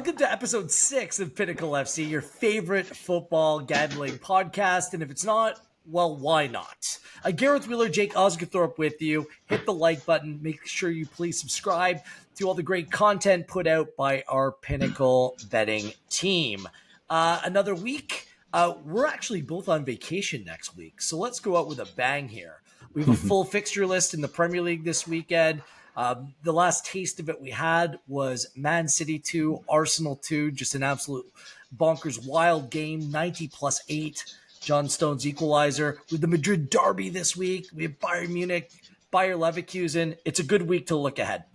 Welcome to episode 6 of Pinnacle FC, your favorite football gambling podcast. And if it's not, well, why not? Gareth Wheeler, Jake Osgathorpe with you. Hit the like button. Make sure you please subscribe to all the great content put out by our Pinnacle betting team. Another week. We're actually both on vacation next week, so let's go out with a bang here. We have a full fixture list in the Premier League this weekend. The last taste of it we had was Man City 2, Arsenal 2, just an absolute bonkers wild game, 90 plus 8, John Stones equalizer. With the Madrid derby this week, we have Bayern Munich, Bayer Leverkusen. It's a good week to look ahead.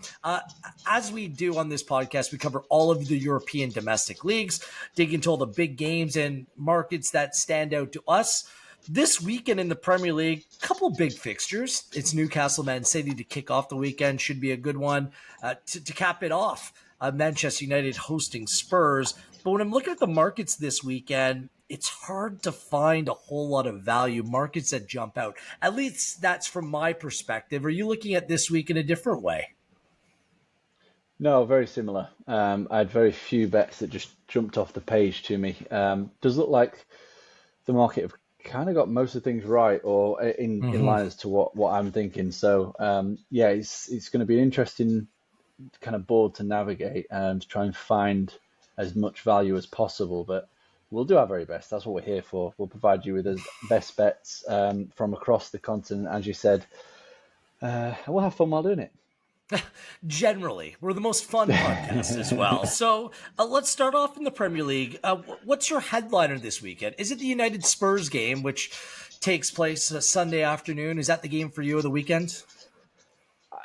As we do on this podcast, we cover all of the European domestic leagues, dig into all the big games and markets that stand out to us. This weekend in the Premier League, a couple big fixtures. It's Newcastle, Man City to kick off the weekend. Should be a good one. To cap it off, Manchester United hosting Spurs. But when I'm looking at the markets this weekend, it's hard to find a whole lot of value, markets that jump out. At least that's from my perspective. Are you looking at this week in a different way? No, very similar. I had very few bets that just jumped off the page to me. Does look like the market have kind of got most of the things right, or in line as to what I'm thinking. So it's going to be an interesting kind of board to navigate and to try and find as much value as possible. But we'll do our very best. That's what we're here for. We'll provide you with the best bets from across the continent, as you said. We'll have fun while doing it. Generally, we're the most fun podcast as well. So let's start off in the Premier League. What's your headliner this weekend? Is it the United Spurs game, which takes place Sunday afternoon? Is that the game for you of the weekend?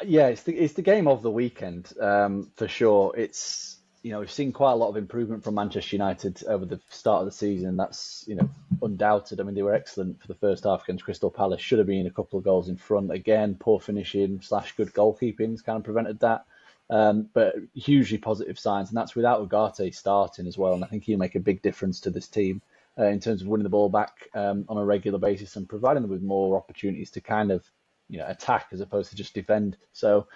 Yeah, it's the game of the weekend for sure. It's, we've seen quite a lot of improvement from Manchester United over the start of the season. That's, undoubted. I mean, they were excellent for the first half against Crystal Palace. Should have been a couple of goals in front. Again, poor finishing / good goalkeeping kind of prevented that. But hugely positive signs, and that's without Ugarte starting as well. And I think he'll make a big difference to this team in terms of winning the ball back on a regular basis and providing them with more opportunities to kind of, attack as opposed to just defend. So,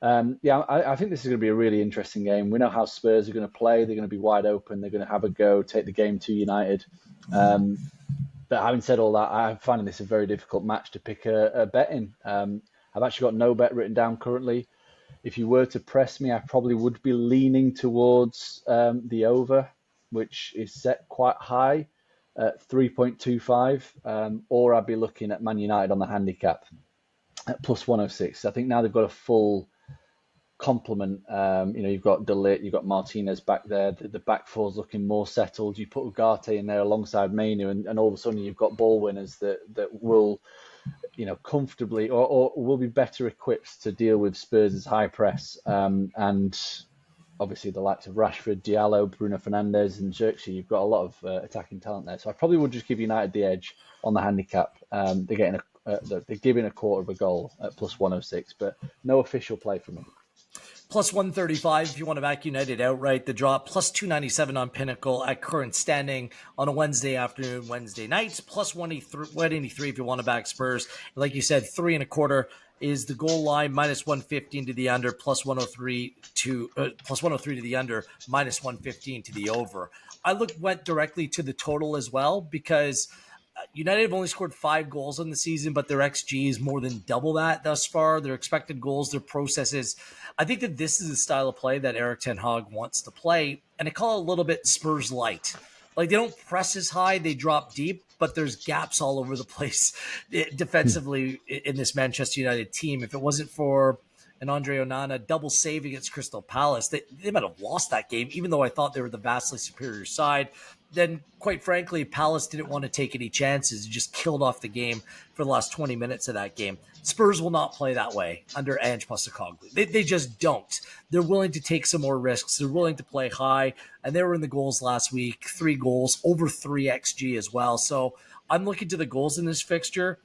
I think this is going to be a really interesting game. We know how Spurs are going to play. They're going to be wide open. They're going to have a go, take the game to United. But having said all that, I'm finding this a very difficult match to pick a bet in. I've actually got no bet written down currently. If you were to press me, I probably would be leaning towards the over, which is set quite high at 3.25, or I'd be looking at Man United on the handicap at plus 106. I think now they've got a full complement. You've got De Ligt, you've got Martinez back there. The back four's looking more settled. You put Ugarte in there alongside Mainu, and all of a sudden you've got ball winners that will, comfortably or will be better equipped to deal with Spurs' high press. And obviously the likes of Rashford, Diallo, Bruno Fernandes, and Xerxes. You've got a lot of attacking talent there. So I probably would just give United the edge on the handicap. They're giving a quarter of a goal at plus 106, but no official play from them. Plus 135 if you want to back United outright. The draw plus 297 on Pinnacle at current standing on a Wednesday afternoon, Wednesday night. Plus 183 if you want to back Spurs. Like you said, 3.25 is the goal line, minus 115 to the under, plus 103 to the under, minus 115 to the over. I went directly to the total as well because United have only scored 5 goals on the season, but their XG is more than double that thus far. Their expected goals, their processes. I think that this is the style of play that Erik ten Hag wants to play, and I call it a little bit Spurs light. Like, they don't press as high, they drop deep, but there's gaps all over the place defensively in this Manchester United team. If it wasn't for an Andre Onana double save against Crystal Palace, they might have lost that game, even though I thought they were the vastly superior side. Then, quite frankly, Palace didn't want to take any chances and just killed off the game for the last 20 minutes of that game. Spurs will not play that way under Ange Postecoglou. They just don't. They're willing to take some more risks. They're willing to play high, and they were in the goals last week. 3 goals, over 3 XG as well. So I'm looking to the goals in this fixture.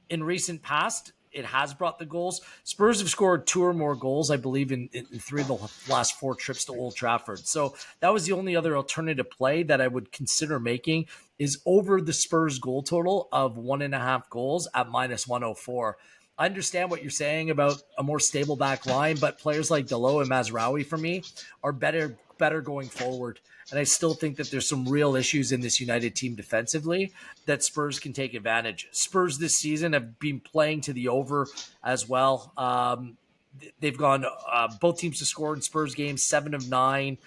In recent past, it has brought the goals. Spurs have scored 2 or more goals, I believe, in 3 of the last 4 trips to Old Trafford. So that was the only other alternative play that I would consider making is over the Spurs goal total of 1.5 goals at minus 104. I understand what you're saying about a more stable back line, but players like Dalot and Mazraoui for me are better better going forward. And I still think that there's some real issues in this United team defensively that Spurs can take advantage. Spurs this season have been playing to the over as well. They've gone both teams to score in Spurs games, 7 of 9.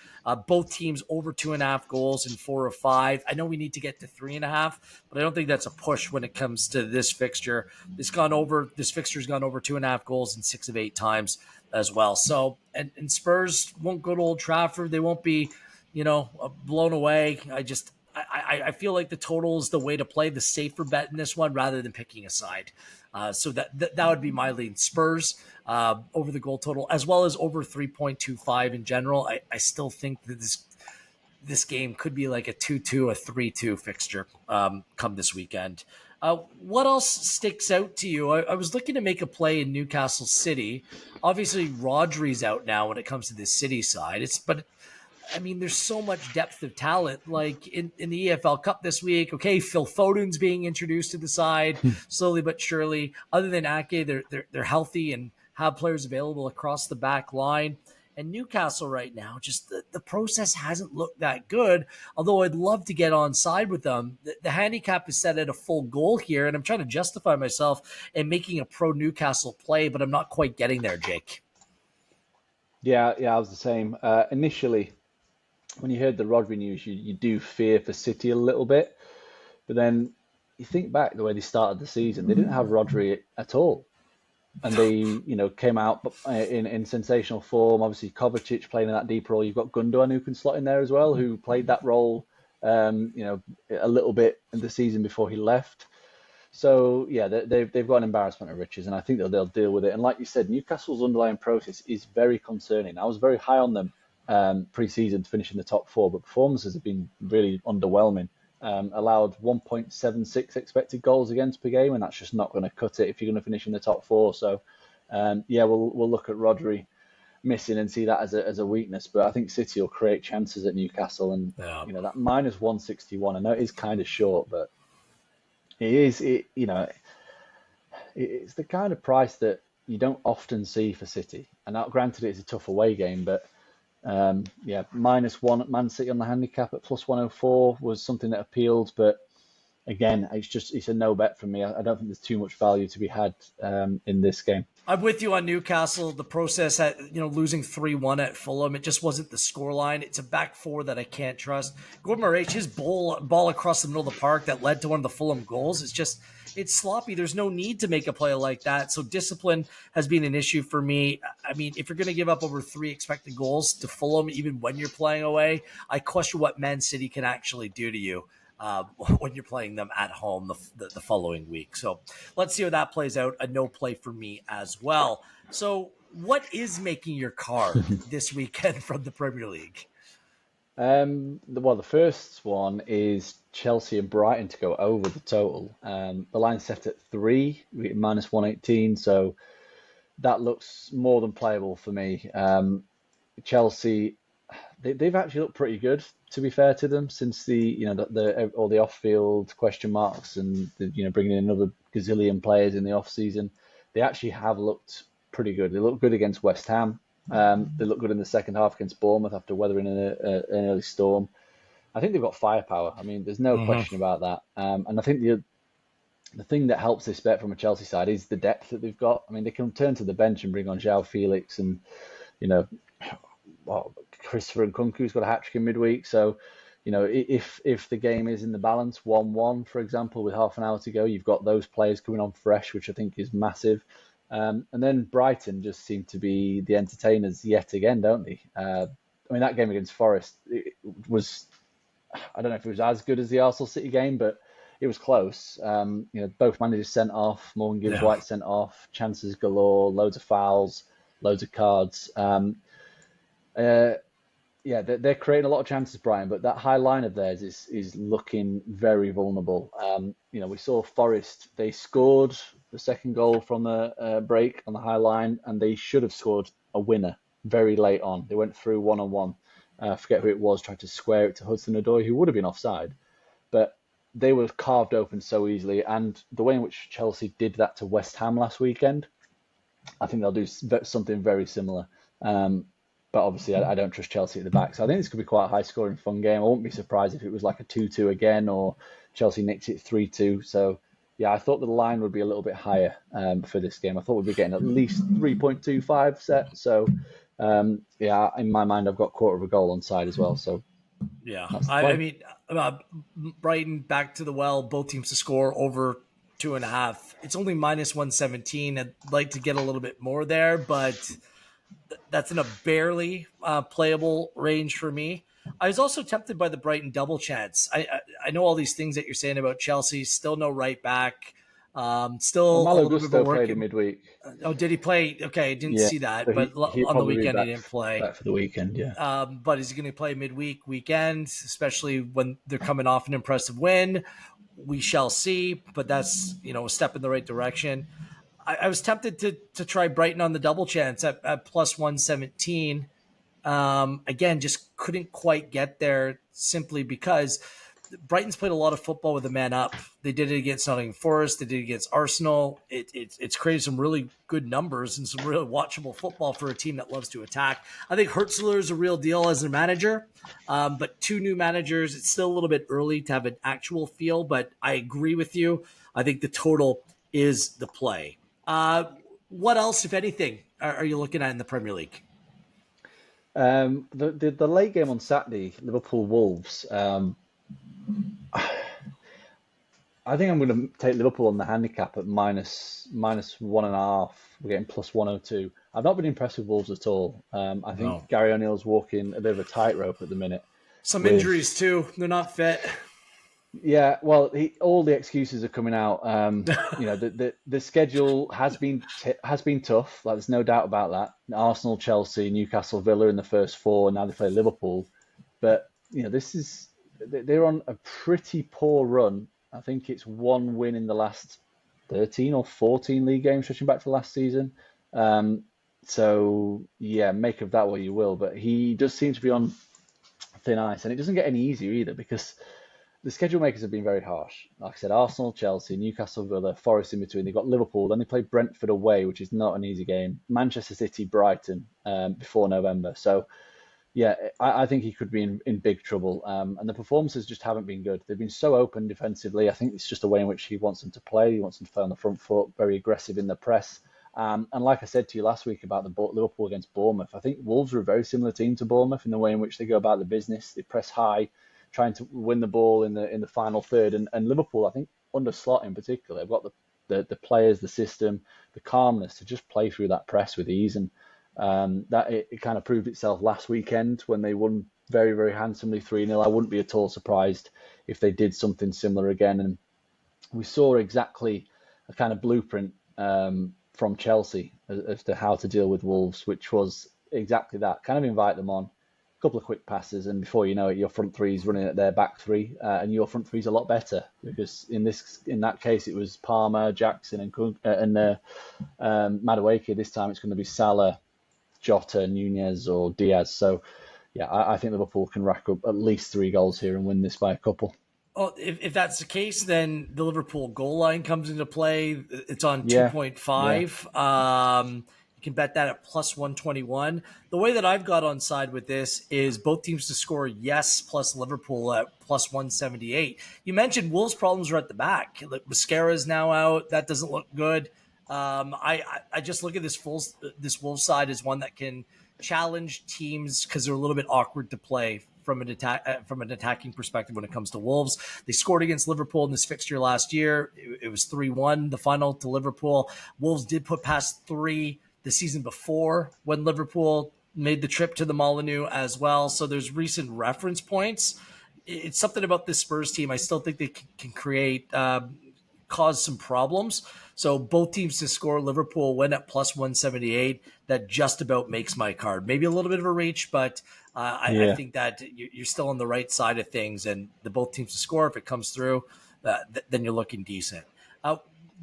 Both teams over 2.5 goals in 4 of 5. I know we need to get to 3.5, but I don't think that's a push when it comes to this fixture. This fixture's gone over 2.5 goals in 6 of 8 times as well. So, and Spurs won't go to Old Trafford. They won't be, blown away. I feel like the total is the way to play, the safer bet in this one rather than picking a side. So that would be my lean. Spurs over the goal total, as well as over 3.25 in general. I still think that this game could be like a 2-2, a 3-2 fixture come this weekend. What else sticks out to you? I was looking to make a play in Newcastle City. Obviously, Rodri's out now when it comes to the City side. But there's so much depth of talent. Like in the EFL Cup this week, okay, Phil Foden's being introduced to the side slowly but surely. Other than Ake, they're healthy and have players available across the back line. And Newcastle right now, just the process hasn't looked that good, although I'd love to get on side with them. The handicap is set at a full goal here, and I'm trying to justify myself in making a pro Newcastle play, but I'm not quite getting there, Jake. Yeah, I was the same. Initially, when you heard the Rodri news, you do fear for City a little bit. But then you think back the way they started the season, they didn't have Rodri at all. And they, came out in sensational form. Obviously, Kovacic playing in that deep role. You've got Gundogan who can slot in there as well, who played that role, a little bit in the season before he left. So yeah, they've got an embarrassment of riches, and I think they'll deal with it. And like you said, Newcastle's underlying process is very concerning. I was very high on them pre-season to finish in the top 4, but performances have been really underwhelming. Allowed 1.76 expected goals against per game, and that's just not going to cut it if you're going to finish in the top 4. So, we'll look at Rodri missing and see that as a weakness. But I think City will create chances at Newcastle, and that minus 161. I know it is kind of short, but it's the kind of price that you don't often see for City. And now, granted, it's a tough away game, but. -1 at Man City on the handicap at +104 was something that appealed, but again, it's a no bet for me. I don't think there's too much value to be had in this game. I'm with you on Newcastle. The process at losing 3-1 at Fulham, it just wasn't the scoreline. It's a back 4 that I can't trust. Gordon Murray, his ball across the middle of the park that led to one of the Fulham goals, it's sloppy. There's no need to make a play like that. So discipline has been an issue for me. If you're going to give up over 3 expected goals to Fulham, even when you're playing away, I question what Man City can actually do to you when you're playing them at home the following week. So let's see how that plays out. A no play for me as well. So what is making your card this weekend from the Premier League? The first one is Chelsea and Brighton to go over the total. The line's set at 3, -118, so that looks more than playable for me. Chelsea, they've actually looked pretty good, to be fair to them, since all the off-field question marks and bringing in another gazillion players in the off-season. They actually have looked pretty good. They look good against West Ham. They look good in the second half against Bournemouth after weathering an early storm. I think they've got firepower. There's no question about that. And I think the thing that helps this bet from a Chelsea side is the depth that they've got. They can turn to the bench and bring on João Felix and, Christopher Nkunku's got a hat-trick in midweek. So, if the game is in the balance, 1-1, for example, with half an hour to go, you've got those players coming on fresh, which I think is massive. And then Brighton just seem to be the entertainers yet again, don't they? That game against Forest, it was, I don't know if it was as good as the Arsenal City game, but it was close. Both managers sent off, Morgan Gibbs White sent off, chances galore, loads of fouls, loads of cards. They're creating a lot of chances, Brian, but that high line of theirs is looking very vulnerable. We saw Forest, they scored the second goal from the break on the high line, and they should have scored a winner very late on. They went through one-on-one. I forget who it was, tried to square it to Hudson-Odoi, who would have been offside. But they were carved open so easily, and the way in which Chelsea did that to West Ham last weekend, I think they'll do something very similar. but obviously I don't trust Chelsea at the back. So I think this could be quite a high-scoring, fun game. I wouldn't be surprised if it was like a 2-2 again, or Chelsea nicked it 3-2. So yeah, I thought the line would be a little bit higher for this game. I thought we'd be getting at least 3.25 set. So yeah, in my mind, I've got quarter of a goal on side as well. So Yeah, that's the I play. mean, Brighton back to the well, both teams to score over 2.5. It's only minus 117. I'd like to get a little bit more there, but that's in a barely playable range for me. I was also tempted by the Brighton double chance. I know all these things that you're saying about Chelsea. Still no right back. Well, Still a Malo little bit of a Gusto played in working. midweek. Oh, did he play? Okay, I didn't Yeah, see so that. But he'll on the probably be weekend he back didn't play. for the weekend. Yeah. But is he going to play midweek, weekend, especially when they're coming off an impressive win? We shall see. But that's a step in the right direction. I was tempted to try Brighton on the double chance at plus 117. Again, just couldn't quite get there simply because Brighton's played a lot of football with a man up. They did it against Nottingham Forest. They did it against Arsenal. It's created some really good numbers and some really watchable football for a team that loves to attack. I think Hertzler is a real deal as their manager, but two new managers, it's still a little bit early to have an actual feel, but I agree with you. I think the total is the play. What else, if anything, are you looking at in the Premier League? The late game on Saturday, Liverpool Wolves. I think I'm going to take Liverpool on the handicap at minus 1.5. We're getting plus 102. I've not been impressed with Wolves at all. I No. think Gary O'Neill's walking a bit of a tightrope at the minute. Some With injuries too. They're not fit. Yeah, well, all the excuses are coming out. The schedule has been tough. Like, there's no doubt about that. Arsenal, Chelsea, Newcastle, Villa in the first four, and now they play Liverpool. But they're on a pretty poor run. I think it's one win in the last 13 or 14 league games, stretching back to last season. So yeah, make of that what you will. But he does seem to be on thin ice, and it doesn't get any easier either because the schedule makers have been very harsh. Like I said, Arsenal, Chelsea, Newcastle, Villa, Forest in between. They've got Liverpool, then they play Brentford away, which is not an easy game. Manchester City, Brighton before November. So, yeah, I think he could be in big trouble. And the performances just haven't been good. They've been so open defensively. I think it's just a way in which he wants them to play. He wants them to play on the front foot, very aggressive in the press. And like I said to you last week about the Liverpool against Bournemouth, I think Wolves are a very similar team to Bournemouth in the way in which they go about the business. They press high, trying to win the ball in the final third. And Liverpool, I think, under Slot in particular, have got the players, the system, the calmness to just play through that press with ease. And that it kind of proved itself last weekend when they won very, very handsomely 3-0. I wouldn't be at all surprised if they did something similar again. And we saw exactly a kind of blueprint from Chelsea as to how to deal with Wolves, which was exactly that. Kind of invite them on, couple of quick passes, and before you know it, your front three is running at their back three, and your front three is a lot better because in that case it was Palmer, Jackson, and Madueke. This time it's going to be Salah, Jota, Nunez, or Diaz. So yeah, I think Liverpool can rack up at least 3 goals here and win this by a couple. Oh, if that's the case, then the Liverpool goal line comes into play. It's on Yeah, 2.5. You can bet that at plus 121. The way that I've got on side with this is both teams to score yes, plus Liverpool at plus 178. You mentioned Wolves' problems are at the back. Mascara is now out. That doesn't look good. I just look at this Wolves side as one that can challenge teams because they're a little bit awkward to play from an attacking perspective when it comes to Wolves. They scored against Liverpool in this fixture last year. It was 3-1, the final to Liverpool. Wolves did put past 3 the season before when Liverpool made the trip to the Molineux as well. So there's recent reference points. It's something about this Spurs team. I still think they can create, cause some problems. So both teams to score. Liverpool win at plus 178. That just about makes my card. Maybe a little bit of a reach, but I think that you're still on the right side of things. And the both teams to score, if it comes through, then you're looking decent.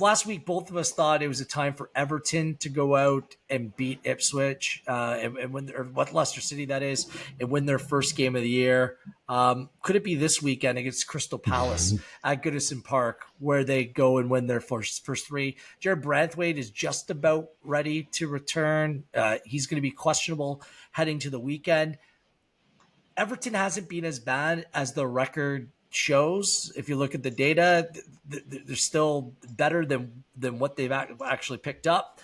last week, both of us thought it was a time for Everton to go out and beat Ipswich and win, or what Leicester City that is, and win their first game of the year. Could it be this weekend against Crystal Palace at Goodison Park, where they go and win their first three? Jared Branthwaite is just about ready to return. He's going to be questionable heading to the weekend. Everton hasn't been as bad as the record shows. If you look at the data, they're still better than what they've actually picked up.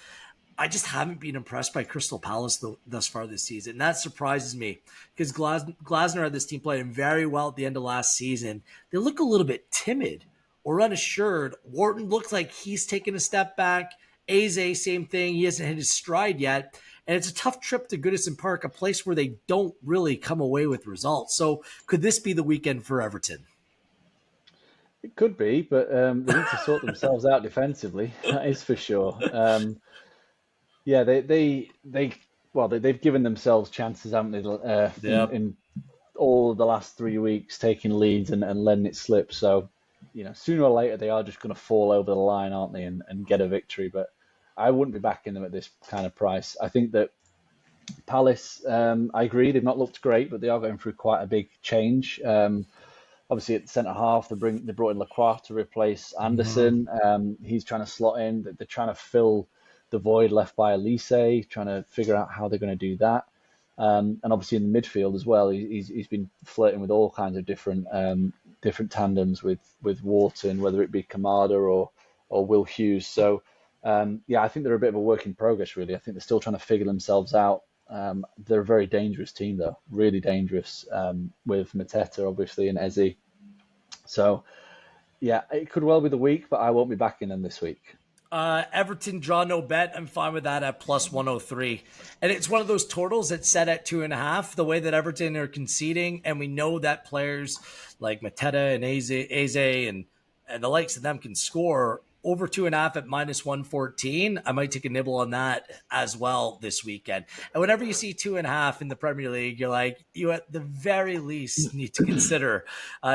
I just haven't been impressed by Crystal Palace thus far this season. That surprises me because Glasner had this team playing very well at the end of last season. They look a little bit timid or unassured. Wharton looks like he's taken a step back. Eze, same thing. He hasn't hit his stride yet. And it's a tough trip to Goodison Park, a place where they don't really come away with results. So could this be the weekend for Everton? It could be, but they need to sort themselves out defensively. That is for sure. Yeah, they've given themselves chances, haven't they? In all the last 3 weeks, taking leads and letting it slip. So, sooner or later they are just going to fall over the line, aren't they, and get a victory. But I wouldn't be backing them at this kind of price. I think that Palace, I agree, they've not looked great, but they are going through quite a big change. Obviously, at centre half, they brought in Lacroix to replace Anderson. He's trying to slot in. They're trying to fill the void left by Elise, trying to figure out how they're going to do that. And obviously in the midfield as well, he's been flirting with all kinds of different tandems with Wharton, whether it be Kamada or Will Hughes. So I think they're a bit of a work in progress, really. I think they're still trying to figure themselves out. They're a very dangerous team, though, really dangerous, with Mateta, obviously, and Eze. So, yeah, it could well be the week, but I won't be backing them this week. Everton draw no bet. I'm fine with that at plus 103. And it's one of those totals that's set at 2.5, the way that Everton are conceding. And we know that players like Mateta and Eze and the likes of them can score over 2.5 at minus 114. I might take a nibble on that as well this weekend. And whenever you see 2.5 in the Premier League, you're like, you at the very least need to consider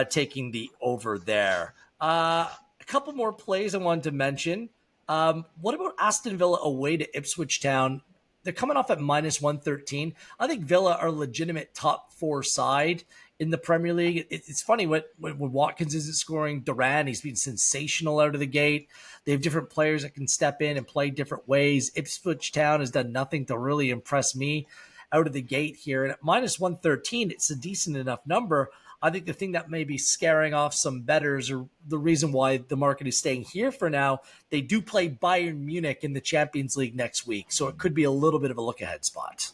taking the over there. A couple more plays I wanted to mention. What about Aston Villa away to Ipswich Town? They're coming off at minus 113. I think Villa are a legitimate top 4 side in the Premier League. It's funny when Watkins isn't scoring. Duran, he's been sensational out of the gate. They have different players that can step in and play different ways. Ipswich Town has done nothing to really impress me out of the gate here. And at minus 113, it's a decent enough number. I think the thing that may be scaring off some bettors, or the reason why the market is staying here for now, they do play Bayern Munich in the Champions League next week. So it could be a little bit of a look-ahead spot.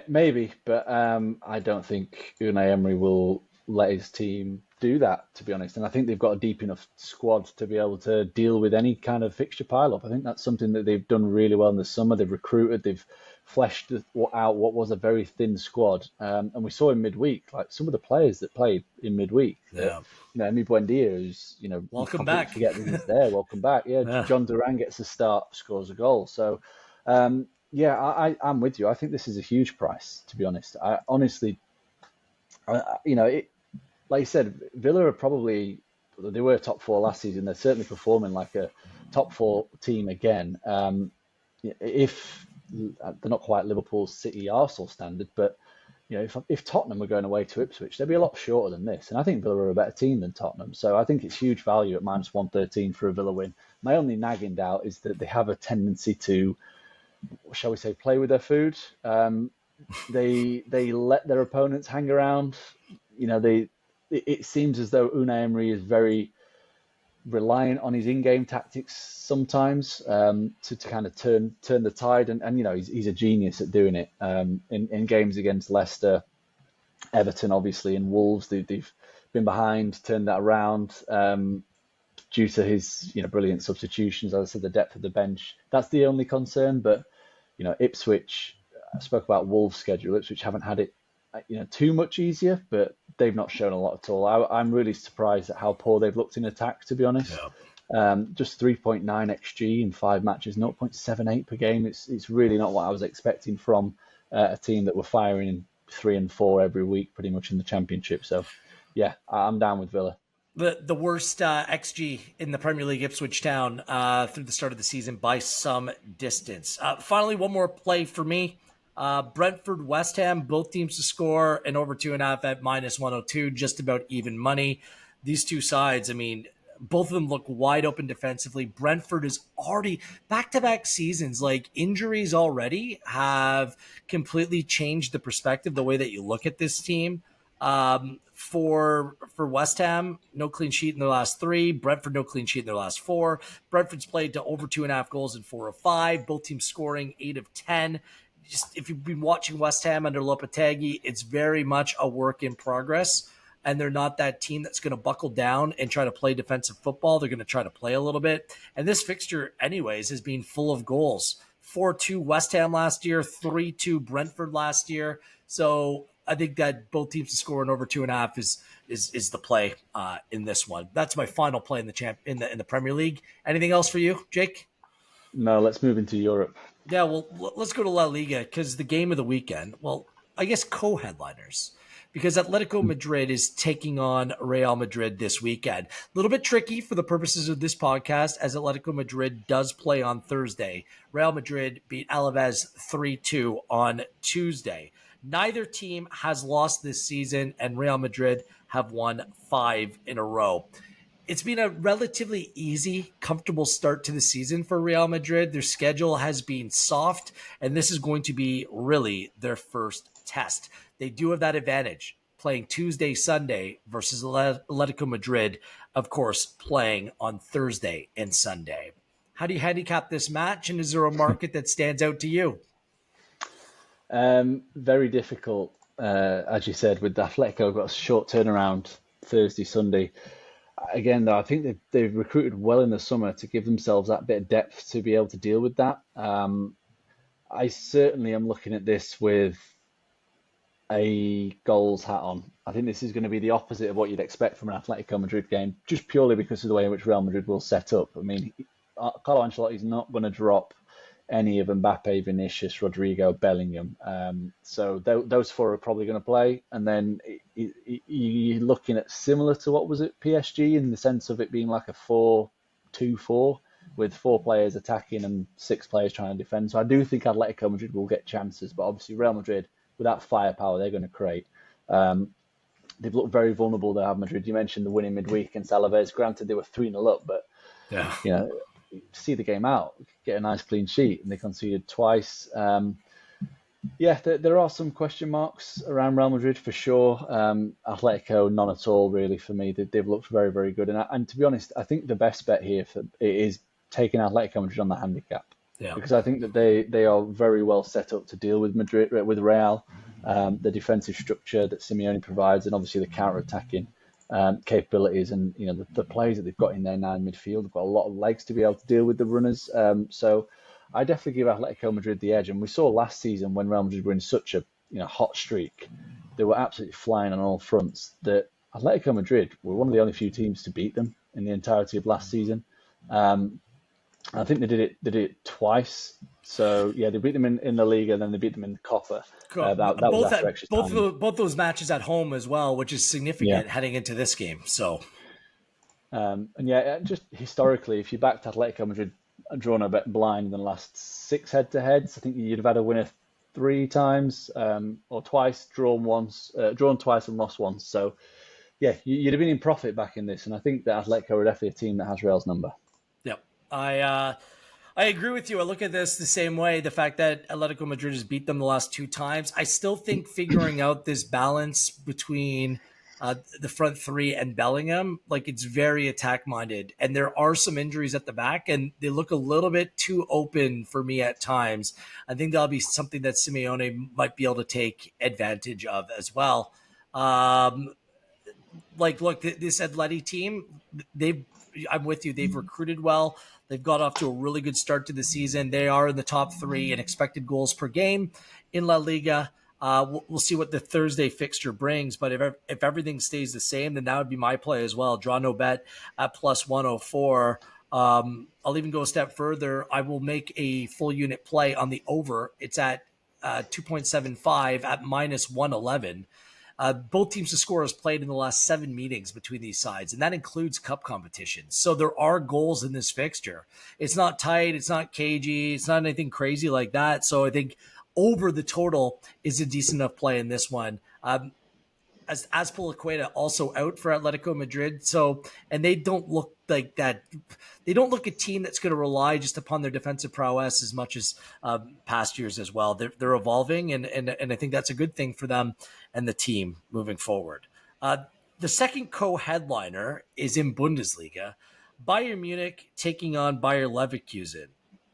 Maybe, but I don't think Unai Emery will let his team do that, to be honest. And I think they've got a deep enough squad to be able to deal with any kind of fixture pile-up. I think that's something that they've done really well in the summer. They've recruited, they've fleshed out what was a very thin squad. And we saw in midweek, like some of the players that played in midweek. Yeah. Emi Buendia, who's, welcome back. Forget that he's there. Welcome back. Yeah. John Duran gets a start, scores a goal. So, I'm with you. I think this is a huge price, to be honest. I honestly, like you said, Villa are probably, they were top 4 last season. They're certainly performing like a top 4 team again. If they're not quite Liverpool, City, Arsenal standard, but if Tottenham were going away to Ipswich, they'd be a lot shorter than this. And I think Villa are a better team than Tottenham. So I think it's huge value at minus 113 for a Villa win. My only nagging doubt is that they have a tendency to, shall we say, play with their food. They let their opponents hang around. It seems as though Unai Emery is very reliant on his in-game tactics sometimes to kind of turn the tide. And he's a genius at doing it. In games against Leicester, Everton, obviously, and Wolves, they've been behind, turned that around. Due to his brilliant substitutions, as I said, the depth of the bench. That's the only concern. But Ipswich, I spoke about Wolves' schedule. Ipswich haven't had it too much easier, but they've not shown a lot at all. I'm really surprised at how poor they've looked in attack, to be honest. Yeah. Just 3.9 XG in 5 matches, 0.78 per game. It's really not what I was expecting from a team that were firing in 3 and 4 every week, pretty much in the Championship. So, yeah, I'm down with Villa. The worst XG in the Premier League, Ipswich Town, through the start of the season by some distance. Finally, one more play for me. Brentford, West Ham, both teams to score and over 2.5 at -102, just about even money. These two sides, I mean, both of them look wide open defensively. Brentford is already back-to-back seasons. Like, injuries already have completely changed the perspective, the way that you look at this team. For West Ham, no clean sheet in their last three. Brentford, no clean sheet in their last four. Brentford's played to over 2.5 goals in 4 of 5. Both teams scoring 8 of 10. Just if you've been watching West Ham under Lopetegui, it's very much a work in progress. And they're not that team that's going to buckle down and try to play defensive football. They're going to try to play a little bit. And this fixture, anyways, has been full of goals. 4-2 West Ham last year, 3-2 Brentford last year. So I think that both teams to score in over 2.5 is the play in this one. That's my final play in the Premier League. Anything else for you, Jake? No, let's move into Europe. Yeah, well, let's go to La Liga because the game of the weekend. Well, I guess co-headliners, because Atletico Madrid is taking on Real Madrid this weekend. A little bit tricky for the purposes of this podcast, as Atletico Madrid does play on Thursday. Real Madrid beat Alaves 3-2 on Tuesday. Neither team has lost this season, and Real Madrid have won 5 in a row. It's been a relatively easy, comfortable start to the season for Real Madrid. Their schedule has been soft, and this is going to be really their first test. They do have that advantage, playing Tuesday, Sunday versus Atletico Madrid, of course, playing on Thursday and Sunday. How do you handicap this match, and is there a market that stands out to you? Very difficult, as you said, with Atletico. Got a short turnaround Thursday, Sunday. Again, though, I think they've recruited well in the summer to give themselves that bit of depth to be able to deal with that. I certainly am looking at this with a goals hat on. I think this is going to be the opposite of what you'd expect from an Atletico Madrid game, just purely because of the way in which Real Madrid will set up. I mean, Carlo Ancelotti's not going to drop any of Mbappe, Vinicius, Rodrigo, Bellingham. So those 4 are probably going to play. And then you're looking at similar to what was it, PSG, in the sense of it being like a 4-2-4 with 4 players attacking and 6 players trying to defend. So I do think Atletico Madrid will get chances, but obviously Real Madrid, without firepower, they're going to create. They've looked very vulnerable, they have, Madrid. You mentioned the winning midweek against Alaves. Granted, they were 3-0 up, but yeah, you know, see the game out, get a nice clean sheet, and they conceded twice. There are some question marks around Real Madrid for sure. Atletico, none at all really for me. They've looked very, very good, and to be honest, I think the best bet here is taking Atletico Madrid on the handicap. Yeah. Because I think that they are very well set up to deal with Madrid, with Real, the defensive structure that Simeone provides, and obviously the counter-attacking capabilities, and the players that they've got in there now in midfield. They've got a lot of legs to be able to deal with the runners. So I definitely give Atletico Madrid the edge. And we saw last season when Real Madrid were in such a hot streak, they were absolutely flying on all fronts, that Atletico Madrid were one of the only few teams to beat them in the entirety of last season. I think they did it twice. So yeah, they beat them in the Liga, then they beat them in the Copa. That was after extra time. Both those matches at home as well, which is significant heading into this game. So, and just historically, if you backed Atletico Madrid drawn a bit blind in the last 6 head-to-heads, I think you'd have had a winner 3 times, or twice, drawn twice and lost once. So yeah, you'd have been in profit back in this, and I think that Atletico are definitely a team that has Real's number. Yep. I agree with you. I look at this the same way. The fact that Atletico Madrid has beat them the last 2 times, I still think figuring out this balance between the front 3 and Bellingham, like, it's very attack-minded. And there are some injuries at the back, and they look a little bit too open for me at times. I think that'll be something that Simeone might be able to take advantage of as well. Look, this Atleti team, I'm with you. They've recruited well. They've got off to a really good start to the season. They are in the top 3 in expected goals per game in La Liga. We'll see what the Thursday fixture brings, but if everything stays the same, then that would be my play as well. Draw no bet at plus 104. I'll even go a step further. I will make a full unit play on the over. It's at 2.75 at minus 111. Both teams to score has played in the last 7 meetings between these sides, and that includes cup competitions. So there are goals in this fixture. It's not tight. It's not cagey. It's not anything crazy like that. So I think over the total is a decent enough play in this one. As Azpilicueta also out for Atletico Madrid. So, and they don't look like that. They don't look a team that's going to rely just upon their defensive prowess as much as past years as well. They're evolving, and I think that's a good thing for them and the team moving forward. The second co-headliner is in Bundesliga. Bayern Munich taking on Bayer Leverkusen.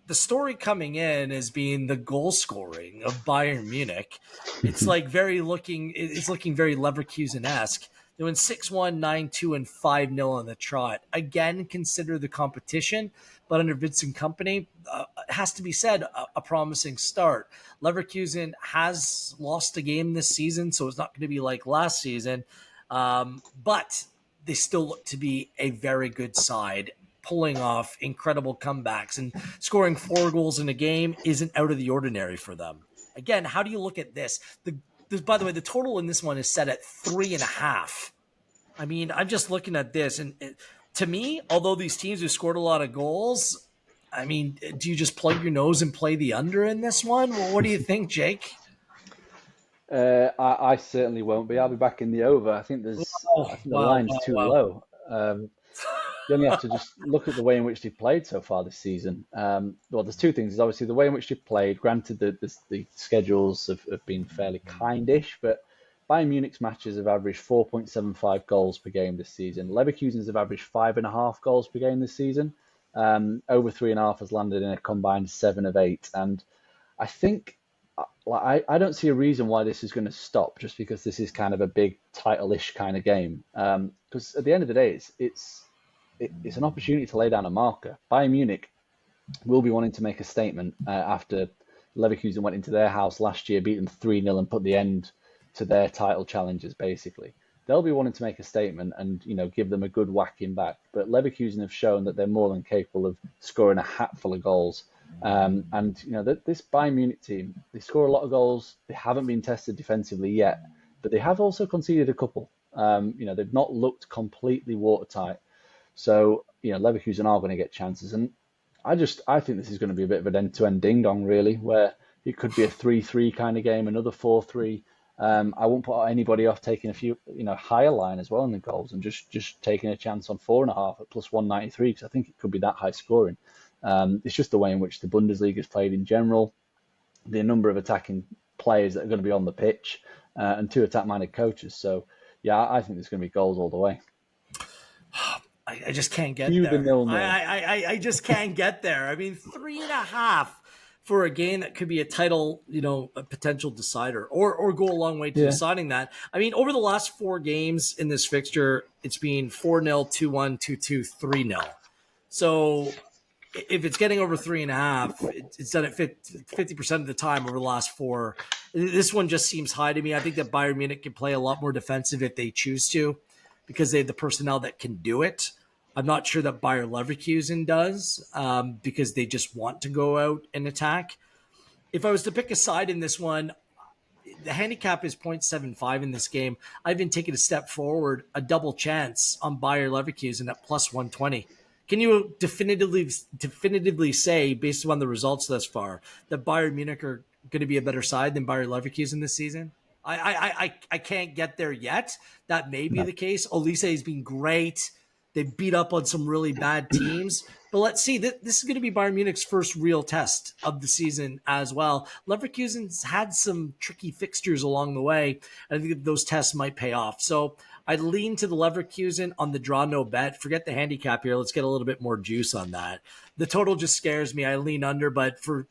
The story coming in as being the goal scoring of Bayern Munich. It's like it's looking very Leverkusen-esque. They went 6-1, 9-2, and 5-0 on the trot. Again, consider the competition, but under Vincent Kompany, it has to be said, a promising start. Leverkusen has lost a game this season, so it's not going to be like last season, but they still look to be a very good side, pulling off incredible comebacks, and scoring 4 goals in a game isn't out of the ordinary for them. Again, how do you look at this? By the way, the total in this one is set at 3.5. I mean, I'm just looking at this, and to me, although these teams have scored a lot of goals, I mean, do you just plug your nose and play the under in this one? Well, what do you think, Jake? I certainly won't be. I'll be back in the over. I think the line's too low. You only have to just look at the way in which they've played so far this season. Well, there's 2 things. There's obviously the way in which they've played. Granted, the schedules have been fairly kind-ish, but Bayern Munich's matches have averaged 4.75 goals per game this season. Leverkusen's have averaged 5.5 goals per game this season. Over 3.5 has landed in a combined 7 of 8. And I think I don't see a reason why this is going to stop just because this is kind of a big title-ish kind of game. Because at the end of the day, it's an opportunity to lay down a marker. Bayern Munich will be wanting to make a statement after Leverkusen went into their house last year, beat them 3-0 and put the end to their title challenges, basically. They'll be wanting to make a statement and, give them a good whacking back. But Leverkusen have shown that they're more than capable of scoring a hatful of goals. This Bayern Munich team, they score a lot of goals. They haven't been tested defensively yet, but they have also conceded a couple. They've not looked completely watertight. So, Leverkusen are going to get chances. And I think this is going to be a bit of an end-to-end ding-dong, really, where it could be a 3-3 kind of game, another 4-3. I won't put anybody off taking a few, higher line as well in the goals and just taking a chance on 4.5 at plus 193 because I think it could be that high scoring. It's just the way in which the Bundesliga is played in general, the number of attacking players that are going to be on the pitch, and 2 attack-minded coaches. So, yeah, I think there's going to be goals all the way. I just can't get there. I just can't get there. I mean, 3.5 for a game that could be a title, a potential decider or go a long way to deciding that. I mean, over the last 4 games in this fixture, it's been 4-0, 2-1, 2-2, 3-0. So if it's getting over 3.5, it's done it 50% of the time over the last 4. This one just seems high to me. I think that Bayern Munich can play a lot more defensive if they choose to, because they have the personnel that can do it. I'm not sure that Bayer Leverkusen does, because they just want to go out and attack. If I was to pick a side in this one, the handicap is 0.75 in this game. I've been taking a step forward, a double chance on Bayer Leverkusen at plus 120. Can you definitively say, based on the results thus far, that Bayern Munich are going to be a better side than Bayer Leverkusen this season? I can't get there yet. That may be the case. Olise has been great. They beat up on some really bad teams. But let's see. This is going to be Bayern Munich's first real test of the season as well. Leverkusen's had some tricky fixtures along the way. I think those tests might pay off. So I lean to the Leverkusen on the draw no bet. Forget the handicap here. Let's get a little bit more juice on that. The total just scares me. I lean under, but for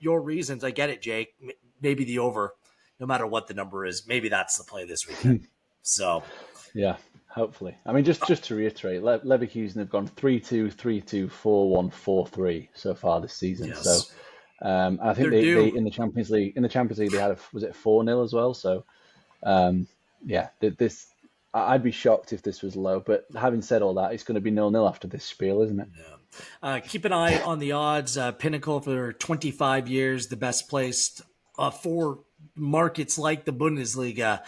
your reasons, I get it, Jake. Maybe the over, no matter what the number is. Maybe that's the play this weekend. So, yeah. Hopefully. I mean, just to reiterate, Leverkusen have gone 3-2, 3-2, 4-1, 4-3 so far this season. Yes. So, I think they in the Champions League they had was it 4-0 as well. So, this I'd be shocked if this was low. But having said all that, it's going to be 0-0 after this spiel, isn't it? Yeah. Keep an eye on the odds. Pinnacle for 25 years, the best placed for markets like the Bundesliga.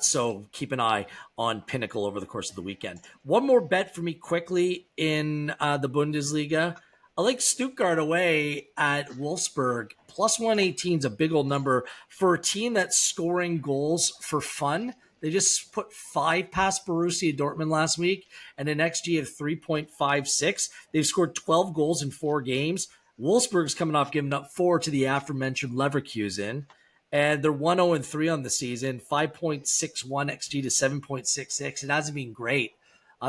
So keep an eye on Pinnacle over the course of the weekend. One more bet for me quickly in the Bundesliga. I like Stuttgart away at Wolfsburg. Plus 118 is a big old number for a team that's scoring goals for fun. They just put 5 past Borussia Dortmund last week and an XG of 3.56. They've scored 12 goals in 4 games. Wolfsburg's coming off giving up 4 to the aforementioned Leverkusen. And they're 1-0-3 on the season, 5.61 XG to 7.66. It hasn't been great.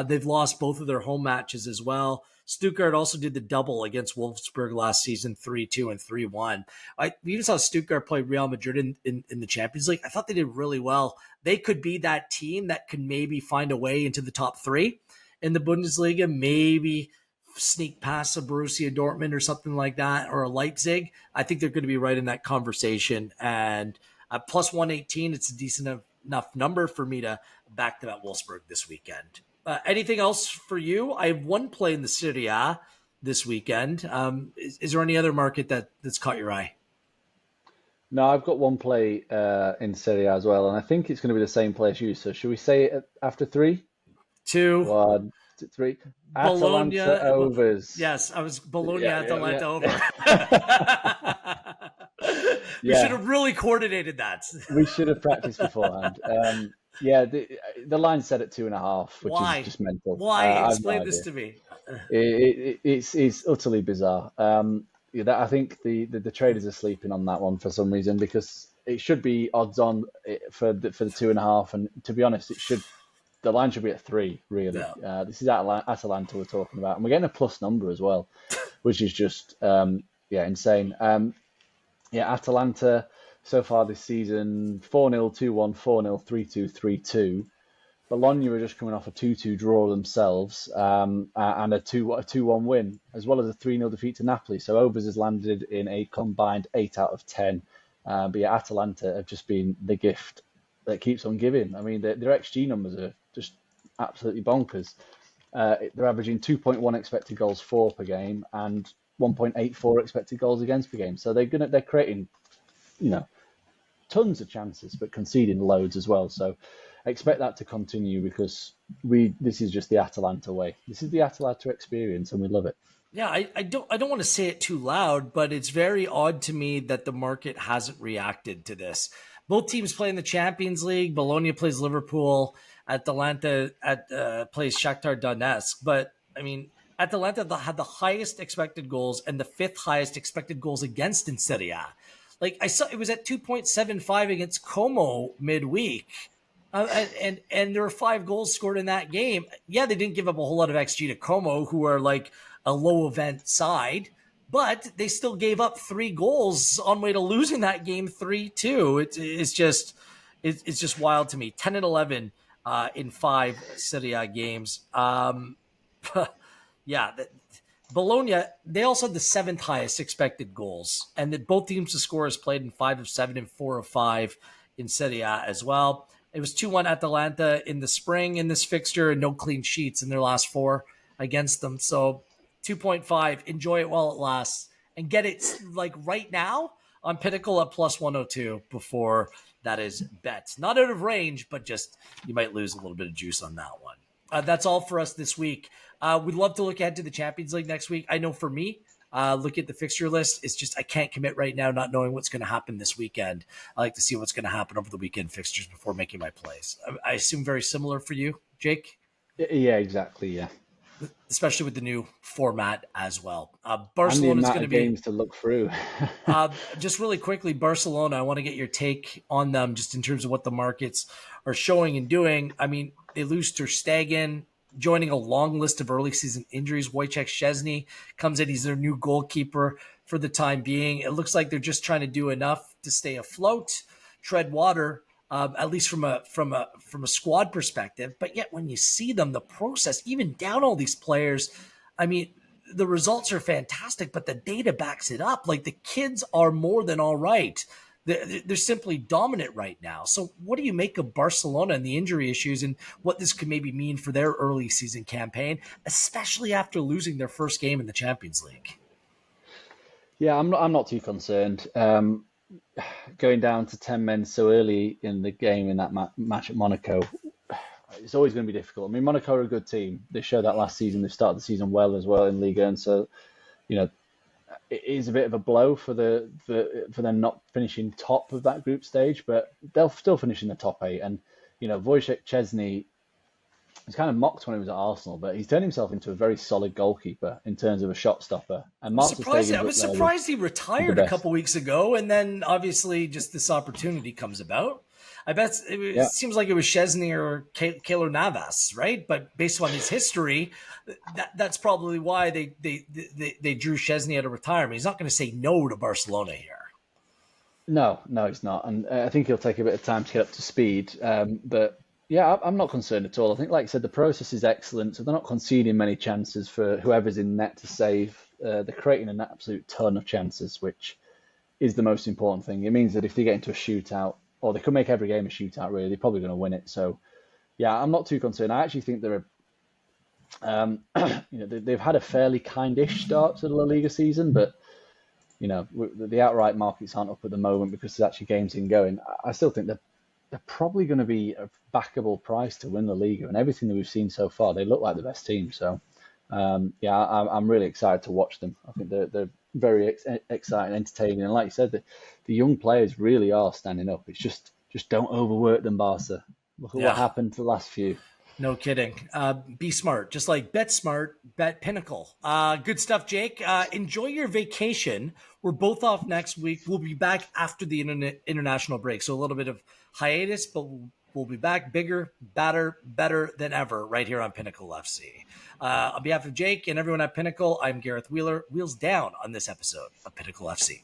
They've lost both of their home matches as well. Stuttgart also did the double against Wolfsburg last season, 3-2 and 3-1. I even saw Stuttgart play Real Madrid in the Champions League. I thought they did really well. They could be that team that could maybe find a way into the top 3 in the Bundesliga, maybe sneak past a Borussia Dortmund or something like that, or a Leipzig. I think they're going to be right in that conversation. And plus 118, it's a decent enough number for me to back them at Wolfsburg this weekend. Anything else for you? I have one play in the Serie A this weekend. Is there any other market that's caught your eye? No, I've got one play in Serie A as well, and I think it's going to be the same play as you. So should we say it after 3? 2. 1, 2, 3. Bologna Atalanta overs. Yes, I was Bologna Atalanta over. We should have really coordinated that. We should have practiced beforehand. The line's set at 2.5, which is just mental. Why? Explain this to me. It's utterly bizarre. I think the traders are sleeping on that one for some reason, because it should be odds on for the 2.5, and to be honest, the line should be at 3. Really, this is Atalanta we're talking about, and we're getting a plus number as well, which is just insane. Atalanta so far this season 4-0, 2-1, 4-0, 3-2, 3-2. Bologna were just coming off a 2-2 draw themselves, and a 2-1 win, as well as a 3-0 defeat to Napoli. So overs has landed in a combined 8 out of 10. But Atalanta have just been the gift that keeps on giving. I mean, their XG numbers are just absolutely bonkers. They're averaging 2.1 expected goals for per game and 1.84 expected goals against per game. So they're creating, tons of chances, but conceding loads as well. So expect that to continue, because this is just the Atalanta way. This is the Atalanta experience, and we love it. Yeah, I don't want to say it too loud, but it's very odd to me that the market hasn't reacted to this. Both teams play in the Champions League. Bologna plays Liverpool. Atalanta plays Shakhtar Donetsk. But I mean, Atalanta had the highest expected goals and the 5th highest expected goals against in Serie A. Like, I saw it was at 2.75 against Como midweek. And there were 5 goals scored in that game. Yeah, they didn't give up a whole lot of XG to Como, who are like a low event side, but they still gave up 3 goals on way to losing that game 3-2. It's just wild to me. 10-11 in 5 Serie A games. Bologna, they also had the 7th highest expected goals, and that both teams to score has played in 5 of 7 and 4 of 5 in Serie A as well. It was 2-1 Atalanta in the spring in this fixture, and no clean sheets in their last 4 against them. So 2.5, enjoy it while it lasts, and get it like right now on Pinnacle at plus 102 before that is bet. Not out of range, but just you might lose a little bit of juice on that one. That's all for us this week. We'd love to look ahead to the Champions League next week. I know for me, look at the fixture list. It's just I can't commit right now, not knowing what's going to happen this weekend. I like to see what's going to happen over the weekend fixtures before making my plays. I assume very similar for you, Jake? Yeah, exactly, yeah. Especially with the new format as well. Barcelona's going to be games to look through. Just really quickly, Barcelona, I want to get your take on them just in terms of what the markets are showing and doing. I mean, they lose Ter Stegen, joining a long list of early season injuries. Wojciech Szczesny comes in. He's their new goalkeeper for the time being. It looks like they're just trying to do enough to stay afloat, tread water, at least from a squad perspective. But yet when you see them, the process, even down all these players, I mean, the results are fantastic, but the data backs it up. Like, the kids are more than all right. They're simply dominant right now. So what do you make of Barcelona and the injury issues and what this could maybe mean for their early season campaign, especially after losing their first game in the Champions League? Yeah, I'm not too concerned. going down to 10 men so early in the game in that match at Monaco, it's always going to be difficult. I mean, Monaco are a good team. They showed that last season. They started the season well as well in Liga, and so you know it is a bit of a blow for for them not finishing top of that group stage, but they'll still finish in the top eight. And Wojciech Szczesny was kind of mocked when he was at Arsenal, but he's turned himself into a very solid goalkeeper in terms of a shot stopper. And I was surprised he retired a couple weeks ago, and then obviously just this opportunity comes about. I bet seems like it was Szczesny or Keylor Navas, right? But based on his history, that's probably why they drew Szczesny out of retirement. He's not going to say no to Barcelona here. No, he's not, and I think he'll take a bit of time to get up to speed. But yeah, I'm not concerned at all. I think, like I said, the process is excellent, so they're not conceding many chances for whoever's in net to save. They're creating an absolute ton of chances, which is the most important thing. It means that if they get into a shootout, or they could make every game a shootout, really, they're probably going to win it. So, yeah, I'm not too concerned. I actually think they're they've had a fairly kind-ish start to the La Liga season, but the outright markets aren't up at the moment because there's actually games in going. I still think they're probably going to be a backable price to win the Liga, and everything that we've seen so far, they look like the best team. So, I'm really excited to watch them. I think they're very exciting, entertaining, and like you said, the young players really are standing up. It's just don't overwork them, Barca. Look at what happened to the last few. No kidding. Be smart. Just like bet smart, bet Pinnacle. Good stuff, Jake. Enjoy your vacation. We're both off next week. We'll be back after the international break. So a little bit of hiatus, but we'll be back bigger, better than ever right here on Pinnacle FC. On behalf of Jake and everyone at Pinnacle, I'm Gareth Wheeler. Wheels down on this episode of Pinnacle FC.